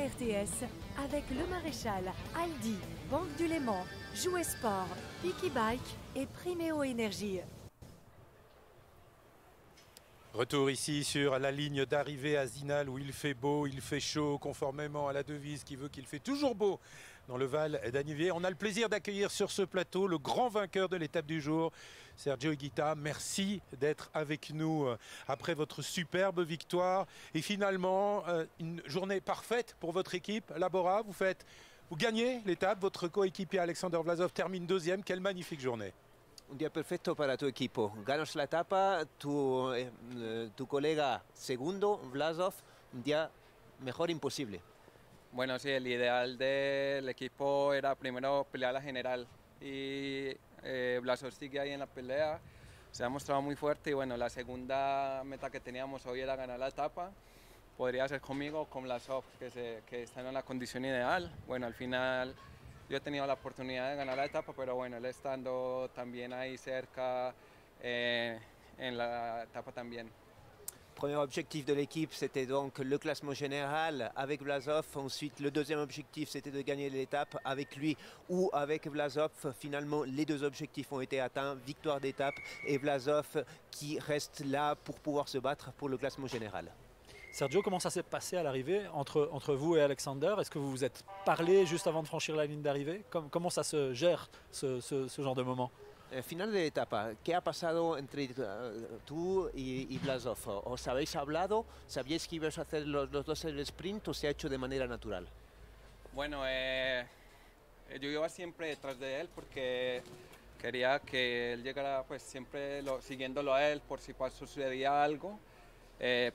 RTS avec Le Maréchal, Aldi, Banque du Léman, Jouet Sport, Picky Bike et Priméo Énergie. Retour ici sur la ligne d'arrivée à Zinal où il fait beau, il fait chaud, conformément à la devise qui veut qu'il fait toujours beau dans le Val d'Anivier. On a le plaisir d'accueillir sur ce plateau le grand vainqueur de l'étape du jour, Sergio Higuita. Merci d'être avec nous après votre superbe victoire. Et finalement, une journée parfaite pour votre équipe, Labora. Vous gagnez l'étape, votre coéquipier Alexander Vlasov termine deuxième. Quelle magnifique journée. Un día perfecto para tu equipo. Ganas la etapa, tu colega segundo, Vlasov, un día mejor imposible. Bueno, sí, el ideal del equipo era primero pelear la general y Vlasov sigue ahí en la pelea, se ha mostrado muy fuerte y bueno, la segunda meta que teníamos hoy era ganar la etapa. Podría ser conmigo o con Vlasov, que está en la condición ideal. Bueno, al final yo he tenido la oportunidad de ganar la etapa, pero bueno, él estando también ahí cerca en la etapa también. Premier objectif de l'équipe, c'était donc le classement général avec Vlasov. Ensuite, le deuxième objectif, c'était de gagner l'étape avec lui ou avec Vlasov. Finalement, les deux objectifs ont été atteints. Victoire d'étape et Vlasov qui reste là pour pouvoir se battre pour le classement général. Sergio, comment ça s'est passé à l'arrivée entre vous et Alexander? Est-ce que vous vous êtes parlé juste avant de franchir la ligne d'arrivée? Comment ça se gère, ce genre de moment? Final de etapa, ¿qué ha pasado entre tú y Vlasov? ¿Os habéis hablado? ¿Sabíais que ibas a hacer los dos el sprint o se ha hecho de manera natural? Bueno, yo iba siempre detrás de él porque quería que él llegara pues siempre siguiéndolo a él por si sucedía algo,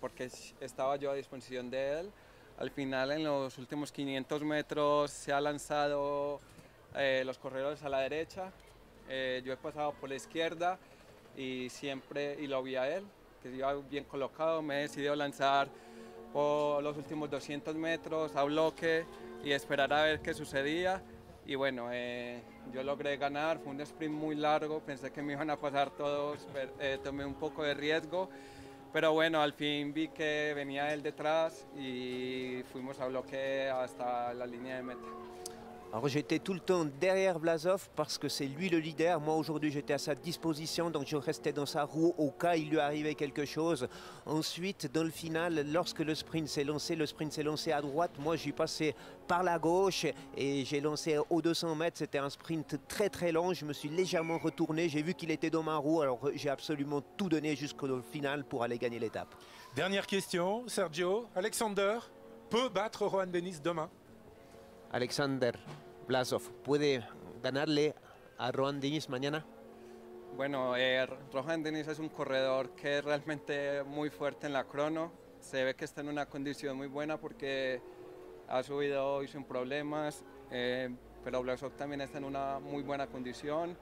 porque estaba yo a disposición de él. Al final en los últimos 500 metros se ha lanzado los corredores a la derecha. Yo he pasado por la izquierda y lo vi a él, que iba bien colocado. Me he decidido lanzar por los últimos 200 metros a bloque y esperar a ver qué sucedía. Y bueno, yo logré ganar, fue un sprint muy largo, pensé que me iban a pasar todos, tomé un poco de riesgo. Pero bueno, al fin vi que venía él detrás y fuimos a bloque hasta la línea de meta. Alors j'étais tout le temps derrière Vlasov parce que c'est lui le leader. Moi aujourd'hui j'étais à sa disposition, donc je restais dans sa roue au cas il lui arrivait quelque chose. Ensuite dans le final, lorsque le sprint s'est lancé à droite. Moi j'ai passé par la gauche et j'ai lancé aux 200 mètres. C'était un sprint très très long. Je me suis légèrement retourné, j'ai vu qu'il était dans ma roue. Alors j'ai absolument tout donné jusqu'au final pour aller gagner l'étape. Dernière question, Sergio. Alexander peut battre Rohan Dennis demain? Alexander Vlasov, ¿puede ganarle a Rohan Dennis mañana? Bueno, Rohan Dennis es un corredor que es realmente muy fuerte en la crono. Se ve que está en una condición muy buena porque ha subido hoy sin problemas, pero Vlasov también está en una muy buena condición.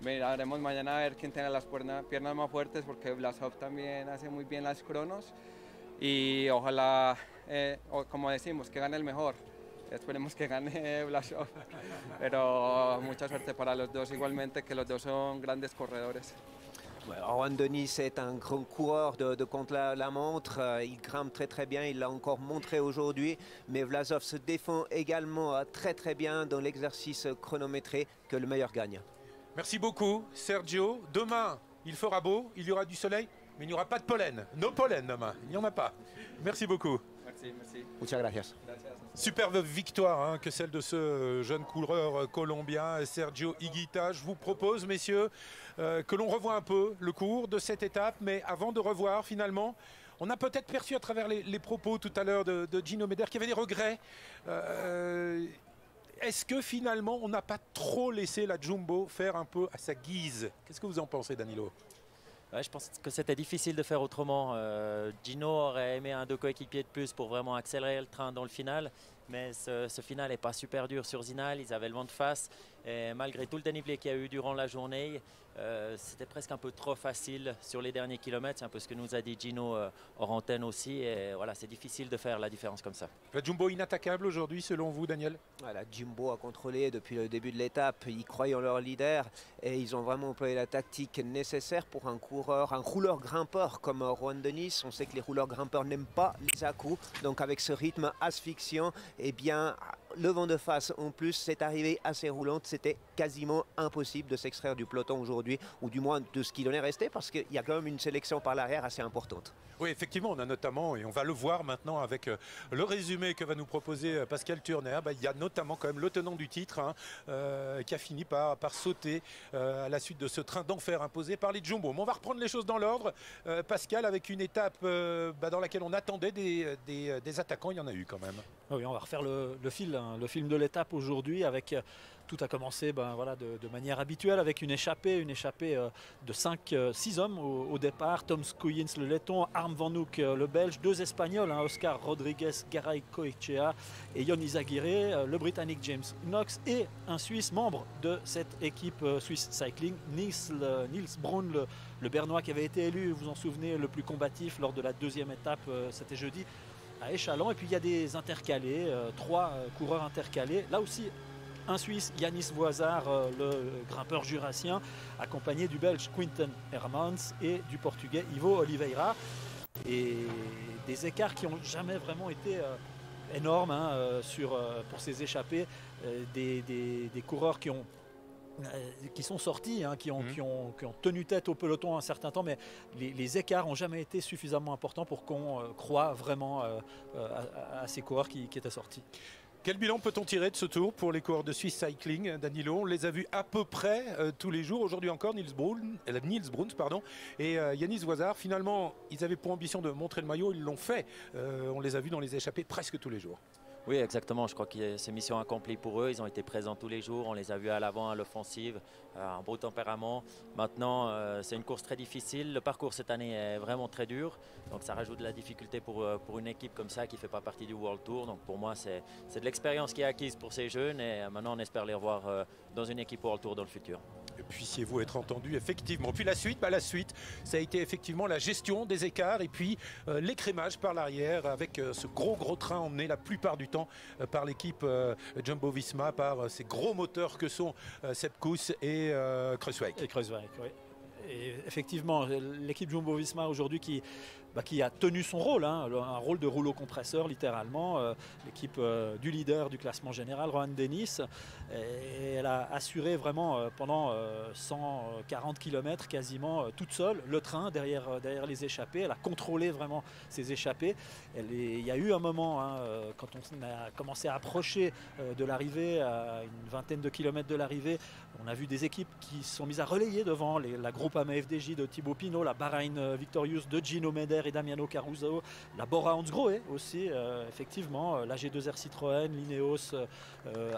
Miraremos mañana a ver quién tiene las piernas más fuertes porque Vlasov también hace muy bien las cronos y ojalá, como decimos, que gane el mejor. Esperemos que gane Vlasov, pero mucha suerte para los dos igualmente, que los dos son grandes corredores. Rohan Dennis est un grand coureur de contre la montre, il grimpe très très bien, il l'a encore montré aujourd'hui, mais Vlasov se défend également très très bien dans l'exercice chronométré, que le meilleur gagne. Merci beaucoup Sergio. Demain il fera beau, il y aura du soleil, mais il n'y aura pas de pollen. No pollen demain, il n'y en a pas. Merci beaucoup. Merci, merci. Muchas gracias. Superbe victoire que celle de ce jeune coureur colombien Sergio Higuita. Je vous propose, messieurs, que l'on revoie un peu le cours de cette étape. Mais avant de revoir, finalement, on a peut-être perçu à travers les propos tout à l'heure de Gino Meder qu'il y avait des regrets. Est-ce que finalement, on n'a pas trop laissé la Jumbo faire un peu à sa guise? Qu'est-ce que vous en pensez, Danilo? Ouais, je pense que c'était difficile de faire autrement. Gino aurait aimé un 2 coéquipiers de plus pour vraiment accélérer le train dans le final. Mais ce final n'est pas super dur sur Zinal. Ils avaient le vent de face. Et malgré tout le dénivelé qu'il y a eu durant la journée, c'était presque un peu trop facile sur les derniers kilomètres. C'est un peu ce que nous a dit Gino hors antenne aussi. Et voilà, c'est difficile de faire la différence comme ça. La Jumbo inattaquable aujourd'hui, selon vous, Daniel? Voilà, Jumbo a contrôlé depuis le début de l'étape. Ils croyaient en leur leader et ils ont vraiment employé la tactique nécessaire pour un coureur, un rouleur grimpeur comme Juan Denis. On sait que les rouleurs grimpeurs n'aiment pas les à-coups. Donc avec ce rythme asphyxiant, eh bien, le vent de face en plus, c'est arrivé assez roulante. C'était quasiment impossible de s'extraire du peloton aujourd'hui, ou du moins de ce qu'il en est resté, parce qu'il y a quand même une sélection par l'arrière assez importante. Oui, effectivement, on a notamment, et on va le voir maintenant avec le résumé que va nous proposer Pascal Turner, il y a notamment quand même le tenant du titre qui a fini par sauter à la suite de ce train d'enfer imposé par les Jumbo. Mais on va reprendre les choses dans l'ordre, Pascal, avec une étape dans laquelle on attendait des attaquants, il y en a eu quand même. Oui, on va refaire le film de l'étape aujourd'hui avec... Tout a commencé voilà, de manière habituelle avec une échappée de 6 hommes au départ. Tom Skujins, le letton, Harm Van Hoek, le belge, 2 espagnols, Oscar Rodriguez, Garay Koechea et Jon Izagirre, le britannique James Knox et un Suisse membre de cette équipe Swiss Cycling, Nils Braun, le Bernois qui avait été élu, vous vous en souvenez, le plus combatif lors de la 2e étape, c'était jeudi à Échalon. Et puis il y a des intercalés, 3 coureurs intercalés, là aussi. Un Suisse, Yanis Voisard, le grimpeur jurassien, accompagné du Belge Quinten Hermans et du Portugais Ivo Oliveira. Et des écarts qui n'ont jamais vraiment été énormes pour ces échappées. Des coureurs qui sont sortis, qui ont tenu tête au peloton un certain temps, mais les écarts n'ont jamais été suffisamment importants pour qu'on croie vraiment à ces coureurs qui étaient sortis. Quel bilan peut-on tirer de ce tour pour les coureurs de Swiss Cycling, Danilo? On les a vus à peu près tous les jours. Aujourd'hui encore, Nils Bruns et Yanis Voisard. Finalement, ils avaient pour ambition de montrer le maillot. Ils l'ont fait. On les a vus dans les échappées presque tous les jours. Oui, exactement. Je crois que c'est mission accomplie pour eux. Ils ont été présents tous les jours. On les a vus à l'avant, à l'offensive, un beau tempérament. Maintenant, c'est une course très difficile. Le parcours cette année est vraiment très dur. Donc ça rajoute de la difficulté pour une équipe comme ça qui ne fait pas partie du World Tour. Donc pour moi, c'est de l'expérience qui est acquise pour ces jeunes. Et maintenant, on espère les revoir dans une équipe World Tour dans le futur. Puissiez-vous être entendu, effectivement. Puis la suite, ça a été effectivement la gestion des écarts et puis l'écrémage par l'arrière avec ce gros train emmené la plupart du temps par l'équipe Jumbo-Visma, par ces gros moteurs que sont Sepp Kuss et Kruijswijk. Oui. Et effectivement, l'équipe Jumbo-Visma aujourd'hui qui a tenu son rôle, un rôle de rouleau compresseur littéralement, l'équipe du leader du classement général, Juan Denis, et elle a assuré vraiment pendant 140 km quasiment toute seule le train derrière les échappées. Elle a contrôlé vraiment ces échappées. Il y a eu un moment quand on a commencé à approcher de l'arrivée, à une vingtaine de kilomètres de l'arrivée, on a vu des équipes qui se sont mises à relayer devant la Groupama FDJ de Thibaut Pinot, la Bahrain Victorious de Gino Meder et Damiano Caruso, la Bora Hansgrohe aussi, effectivement, la G2R Citroën, l'Ineos,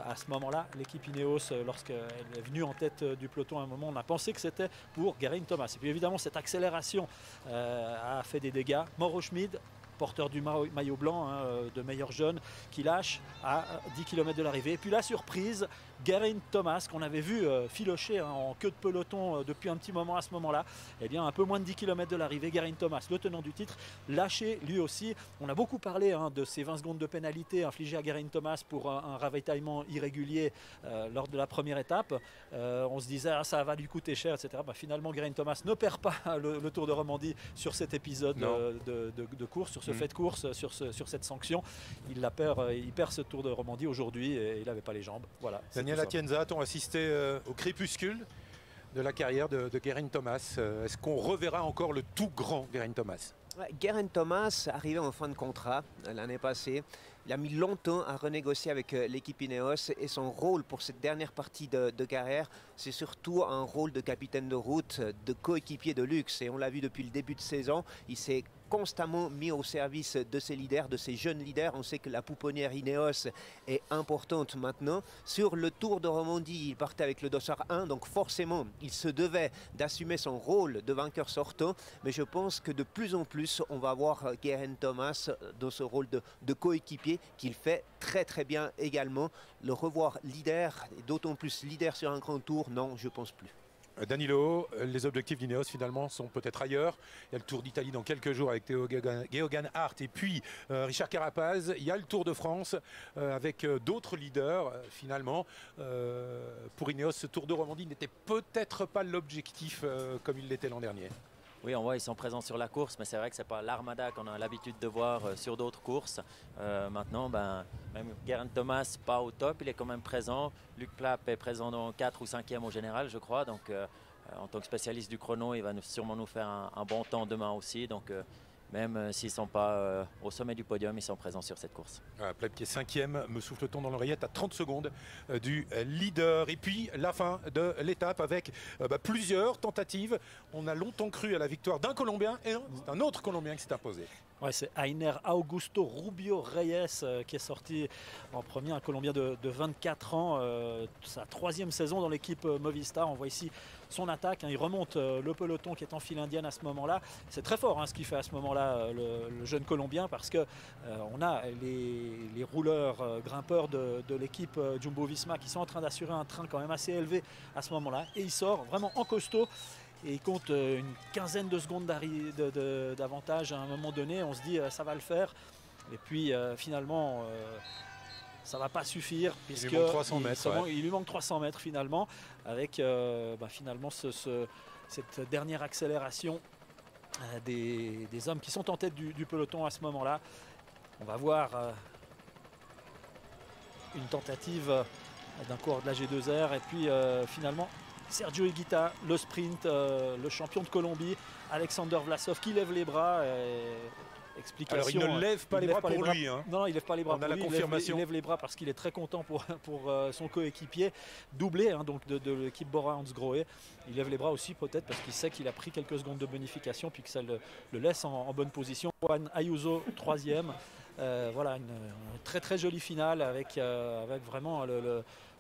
à ce moment-là, l'équipe Ineos, lorsqu'elle est venue en tête du peloton à un moment, on a pensé que c'était pour Geraint Thomas. Et puis évidemment, cette accélération a fait des dégâts. Mauro Schmid, porteur du maillot blanc de meilleur jeune, qui lâche à 10 km de l'arrivée. Et puis la surprise, Geraint Thomas, qu'on avait vu filocher en queue de peloton depuis un petit moment à ce moment-là, eh bien un peu moins de 10 km de l'arrivée, Geraint Thomas, le tenant du titre, lâché lui aussi. On a beaucoup parlé de ces 20 secondes de pénalité infligées à Geraint Thomas pour un ravitaillement irrégulier lors de la première étape. On se disait ça va lui coûter cher, etc. Finalement, Geraint Thomas ne perd pas le Tour de Romandie sur cet épisode de course, sur ce fait de course, sur cette sanction. Il perd ce Tour de Romandie aujourd'hui et il n'avait pas les jambes. Voilà. Daniel Atienza, a-t-on assisté au crépuscule de la carrière de Geraint Thomas? Est-ce qu'on reverra encore le tout grand Geraint Thomas? Geraint Thomas, arrivé en fin de contrat l'année passée, il a mis longtemps à renégocier avec l'équipe Ineos et son rôle pour cette dernière partie de carrière, c'est surtout un rôle de capitaine de route, de coéquipier de luxe. Et on l'a vu depuis le début de saison, il s'est constamment mis au service de ses leaders, de ses jeunes leaders. On sait que la pouponnière Ineos est importante maintenant. Sur le Tour de Romandie, il partait avec le dossard 1, donc forcément, il se devait d'assumer son rôle de vainqueur sortant. Mais je pense que de plus en plus, on va voir Geraint Thomas dans ce rôle de coéquipier qu'il fait très très bien également. Le revoir leader, et d'autant plus leader sur un grand tour, non, je pense plus. Danilo, les objectifs d'Ineos finalement sont peut-être ailleurs. Il y a le Tour d'Italie dans quelques jours avec Theo Geoghegan Hart et puis Richard Carapaz. Il y a le Tour de France avec d'autres leaders finalement. Pour Ineos, ce Tour de Romandie n'était peut-être pas l'objectif comme il l'était l'an dernier. Oui, on voit ils sont présents sur la course, mais c'est vrai que ce n'est pas l'armada qu'on a l'habitude de voir sur d'autres courses. Maintenant, même Geraint Thomas, pas au top, il est quand même présent. Luc Plapp est présent dans 4 ou 5e au général, je crois. Donc, en tant que spécialiste du chrono, il va sûrement nous faire un bon temps demain aussi. Donc, même s'ils ne sont pas au sommet du podium, ils sont présents sur cette course. Plapp qui est 5e, me souffle-t-on dans l'oreillette à 30 secondes du leader. Et puis la fin de l'étape avec plusieurs tentatives. On a longtemps cru à la victoire d'un Colombien et c'est un autre Colombien qui s'est imposé. Ouais, c'est Ainer Augusto Rubio Reyes qui est sorti en premier, un Colombien de 24 ans, sa 3e saison dans l'équipe Movistar. On voit ici son attaque, il remonte le peloton qui est en file indienne à ce moment-là. C'est très fort ce qu'il fait à ce moment-là, le jeune Colombien, parce que on a les rouleurs grimpeurs de l'équipe Jumbo-Visma qui sont en train d'assurer un train quand même assez élevé à ce moment-là. Et il sort vraiment en costaud. Et il compte une quinzaine de secondes d'avantage à un moment donné. On se dit ça va le faire. Et puis finalement, ça ne va pas suffire. Il lui manque 300 mètres. Il lui manque 300 mètres finalement. Avec finalement cette dernière accélération des hommes qui sont en tête du peloton à ce moment-là. On va voir une tentative d'un coureur de la G2R. Et puis finalement... Sergio Higuita, le sprint, le champion de Colombie, Alexander Vlasov qui lève les bras. Explication. Alors il ne lève pas les bras pour lui. Hein. Non, il ne lève pas les bras pour lui. Il lève les bras parce qu'il est très content pour son coéquipier, doublé donc de l'équipe Bora-Hansgrohe. Il lève les bras aussi peut-être parce qu'il sait qu'il a pris quelques secondes de bonification puis que ça le laisse en bonne position. Juan Ayuso, 3e. Voilà, une très très jolie finale avec vraiment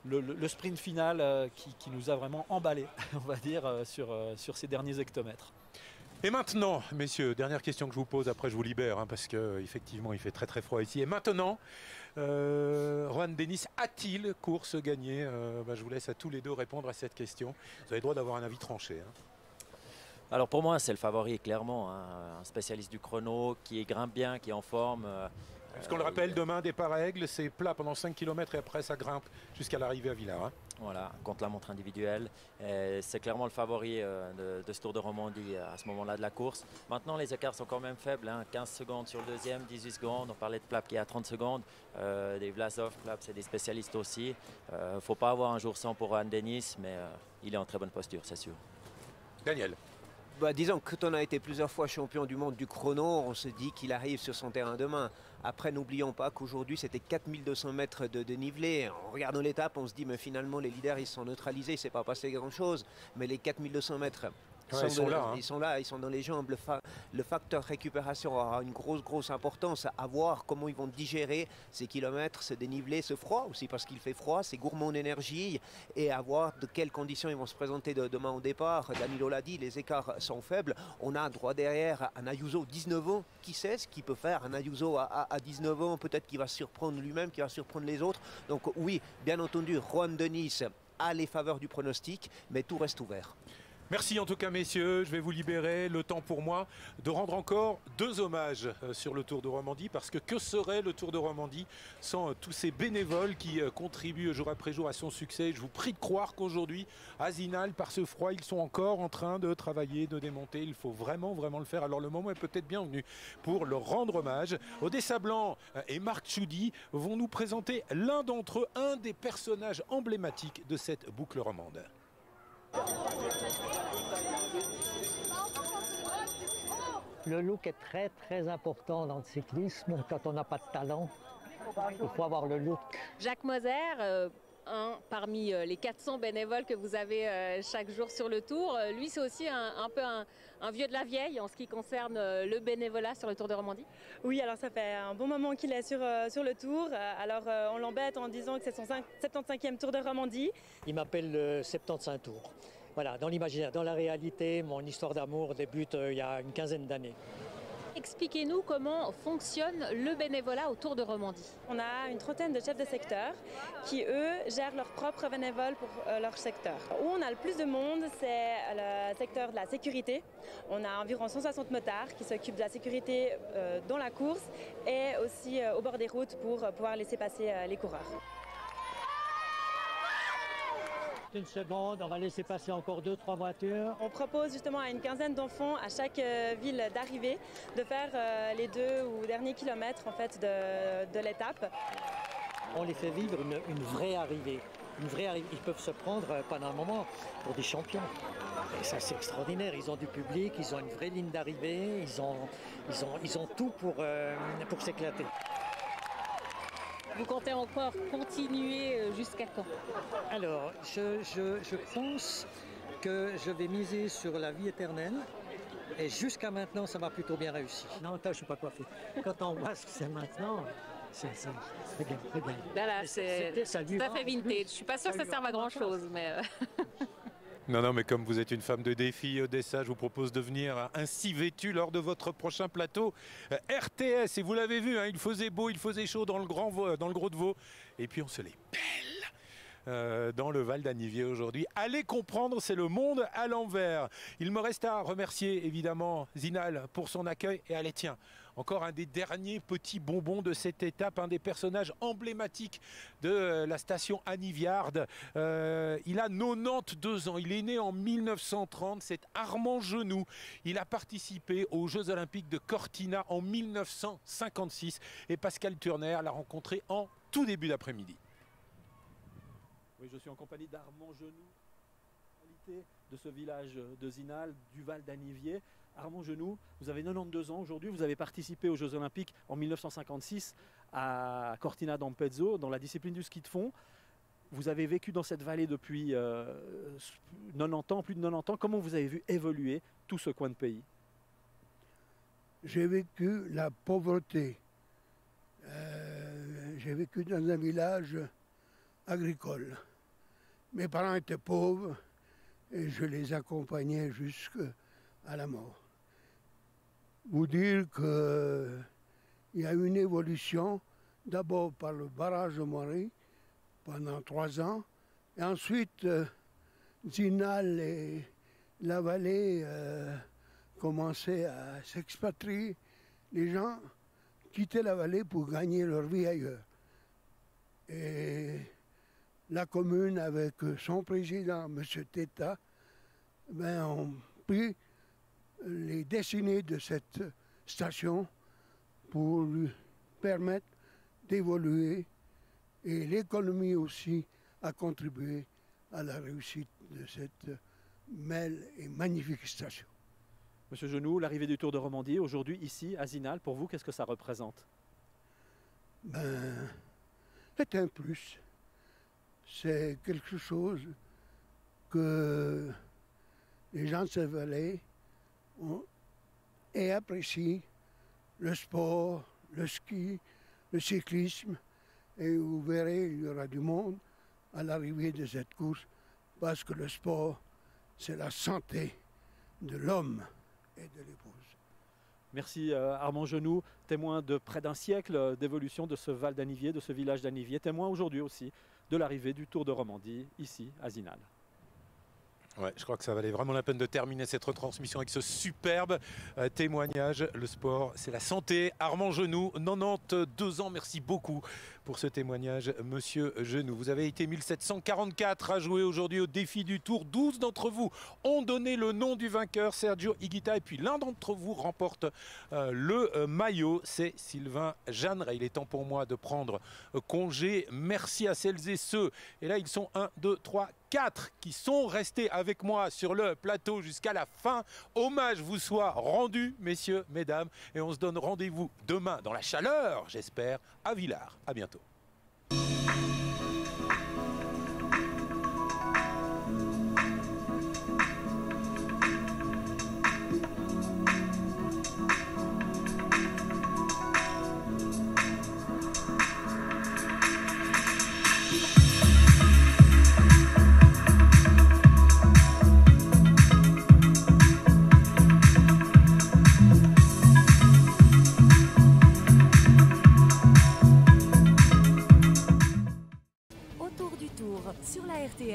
le sprint final qui nous a vraiment emballé, on va dire, sur ces derniers hectomètres. Et maintenant, messieurs, dernière question que je vous pose, après je vous libère, parce qu'effectivement il fait très très froid ici. Et maintenant, Rohan Dennis a-t-il course gagnée? Je vous laisse à tous les deux répondre à cette question. Vous avez le droit d'avoir un avis tranché. Alors pour moi, c'est le favori, clairement. Un spécialiste du chrono qui grimpe bien, qui est en forme. Parce qu'on le rappelle, demain, départ à Aigle, c'est plat pendant 5 km et après ça grimpe jusqu'à l'arrivée à Villars. Voilà, contre la montre individuelle. C'est clairement le favori de ce Tour de Romandie à ce moment-là de la course. Maintenant, les écarts sont quand même faibles. 15 secondes sur le deuxième, 18 secondes. On parlait de Plapp qui est à 30 secondes. Des Vlasov, Plapp, c'est des spécialistes aussi. Il ne faut pas avoir un jour sans pour Rohan Dennis, mais il est en très bonne posture, c'est sûr. Daniel. Disons que quand on a été plusieurs fois champion du monde du chrono, on se dit qu'il arrive sur son terrain demain. Après, n'oublions pas qu'aujourd'hui, c'était 4200 mètres de dénivelé. En regardant l'étape, on se dit, mais finalement, les leaders, ils sont neutralisés, il ne s'est pas passé grand-chose. Mais les 4200 mètres... ils sont là, ils sont dans les jambes. Le facteur récupération aura une grosse importance à voir comment ils vont digérer ces kilomètres, ce dénivelé, ce froid aussi parce qu'il fait froid, c'est gourmand en énergie et à voir de quelles conditions ils vont se présenter demain au départ. Danilo l'a dit, les écarts sont faibles. On a droit derrière un Ayuso 19 ans, qui sait ce qu'il peut faire, un Ayuso à 19 ans, peut-être qu'il va surprendre lui-même, qu'il va surprendre les autres. Donc oui, bien entendu, Rohan Dennis a les faveurs du pronostic, mais tout reste ouvert. Merci en tout cas messieurs, je vais vous libérer. Le temps pour moi de rendre encore 2 hommages sur le Tour de Romandie parce que serait le Tour de Romandie sans tous ces bénévoles qui contribuent jour après jour à son succès. Je vous prie de croire qu'aujourd'hui à Zinal, par ce froid, ils sont encore en train de travailler, de démonter. Il faut vraiment le faire. Alors le moment est peut-être bien venu pour leur rendre hommage. Odessa Blanc et Marc Tchoudi vont nous présenter l'un d'entre eux, un des personnages emblématiques de cette boucle romande. Le look est très important dans le cyclisme. Quand on n'a pas de talent, il faut avoir le look. Jacques Moser, parmi les 400 bénévoles que vous avez chaque jour sur le Tour, lui c'est aussi un peu un vieux de la vieille en ce qui concerne le bénévolat sur le Tour de Romandie? Oui, alors ça fait un bon moment qu'il est sur le Tour. Alors on l'embête en disant que c'est son 75e Tour de Romandie. Il m'appelle le 75 Tour. Voilà, dans l'imaginaire. Dans la réalité, mon histoire d'amour débute il y a une quinzaine d'années. Expliquez-nous comment fonctionne le bénévolat au Tour de Romandie. On a une trentaine de chefs de secteur qui, eux, gèrent leurs propres bénévoles pour leur secteur. Où on a le plus de monde, c'est le secteur de la sécurité. On a environ 160 motards qui s'occupent de la sécurité dans la course et aussi au bord des routes pour pouvoir laisser passer les coureurs. Une seconde, on va laisser passer encore 2-3 voitures. On propose justement à une quinzaine d'enfants à chaque ville d'arrivée de faire les 2 ou derniers kilomètres en fait, de l'étape. On les fait vivre une vraie arrivée. Une vraie arrivée. Ils peuvent se prendre pendant un moment pour des champions. Et ça c'est extraordinaire. Ils ont du public, ils ont une vraie ligne d'arrivée, ils ont tout pour s'éclater. Vous comptez encore continuer jusqu'à quand? Alors, je pense que je vais miser sur la vie éternelle. Et jusqu'à maintenant, ça m'a plutôt bien réussi. Non, je ne suis pas coiffé. Quand on voit ce que c'est maintenant, c'est bien. Là, c'est tout à fait vintage. Je ne suis pas sûre que ça serve à grand-chose, mais... Non, mais comme vous êtes une femme de défi, Odessa, je vous propose de venir ainsi vêtue lors de votre prochain plateau RTS. Et vous l'avez vu, hein, il faisait beau, il faisait chaud dans le Gros de Vaud. Et puis on se les pèle dans le Val d'Anivier aujourd'hui. Allez comprendre, c'est le monde à l'envers. Il me reste à remercier évidemment Zinal pour son accueil. Et allez, tiens, encore un des derniers petits bonbons de cette étape, un des personnages emblématiques de la station Aniviarde. Il a 92 ans, il est né en 1930, c'est Armand Genoux. Il a participé aux Jeux Olympiques de Cortina en 1956 et Pascal Turner l'a rencontré en tout début d'après-midi. Oui, je suis en compagnie d'Armand Genoux, de ce village de Zinal, du Val d'Anivier. Armand Genoux, vous avez 92 ans aujourd'hui, vous avez participé aux Jeux Olympiques en 1956 à Cortina d'Ampezzo dans la discipline du ski de fond. Vous avez vécu dans cette vallée depuis 90 ans, plus de 90 ans. Comment vous avez vu évoluer tout ce coin de pays? J'ai vécu la pauvreté. J'ai vécu dans un village agricole. Mes parents étaient pauvres et je les accompagnais jusqu'à la mort. Vous dire qu'il y a eu une évolution, d'abord par le barrage de Moiry pendant 3 ans, et ensuite Zinal et la vallée commençaient à s'expatrier. Les gens quittaient la vallée pour gagner leur vie ailleurs. Et la commune, avec son président, M. Teta, ont pris les destinées de cette station pour lui permettre d'évoluer, et l'économie aussi a contribué à la réussite de cette belle et magnifique station. Monsieur Genoux, l'arrivée du Tour de Romandie aujourd'hui ici à Zinal, pour vous, qu'est-ce que ça représente? C'est un plus. C'est quelque chose que les gens de cette vallée apprécient, le sport, le ski, le cyclisme, et vous verrez, il y aura du monde à l'arrivée de cette course, parce que le sport, c'est la santé de l'homme et de l'épouse. Merci Armand Genoux, témoin de près d'un siècle d'évolution de ce Val d'Anivier, de ce village d'Anivier, témoin aujourd'hui aussi de l'arrivée du Tour de Romandie ici à Zinal. Ouais, je crois que ça valait vraiment la peine de terminer cette retransmission avec ce superbe témoignage. Le sport, c'est la santé. Armand Genoux, 92 ans, merci beaucoup pour ce témoignage, monsieur Genoux. Vous avez été 1744 à jouer aujourd'hui au défi du Tour. 12 d'entre vous ont donné le nom du vainqueur, Sergio Higuita, et puis l'un d'entre vous remporte le maillot, c'est Sylvain Jeanneret. Il est temps pour moi de prendre congé. Merci à celles et ceux, et là ils sont 1, 2, 3, 4 qui sont restés avec moi sur le plateau jusqu'à la fin. Hommage vous soit rendu, messieurs, mesdames, et on se donne rendez-vous demain dans la chaleur, j'espère, à Villars. À bientôt.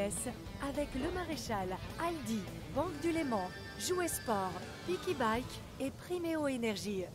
vitesse avec le Maréchal, Aldi, Banque du Léman, Jouet Sport, Picky Bike et Primeo Énergie.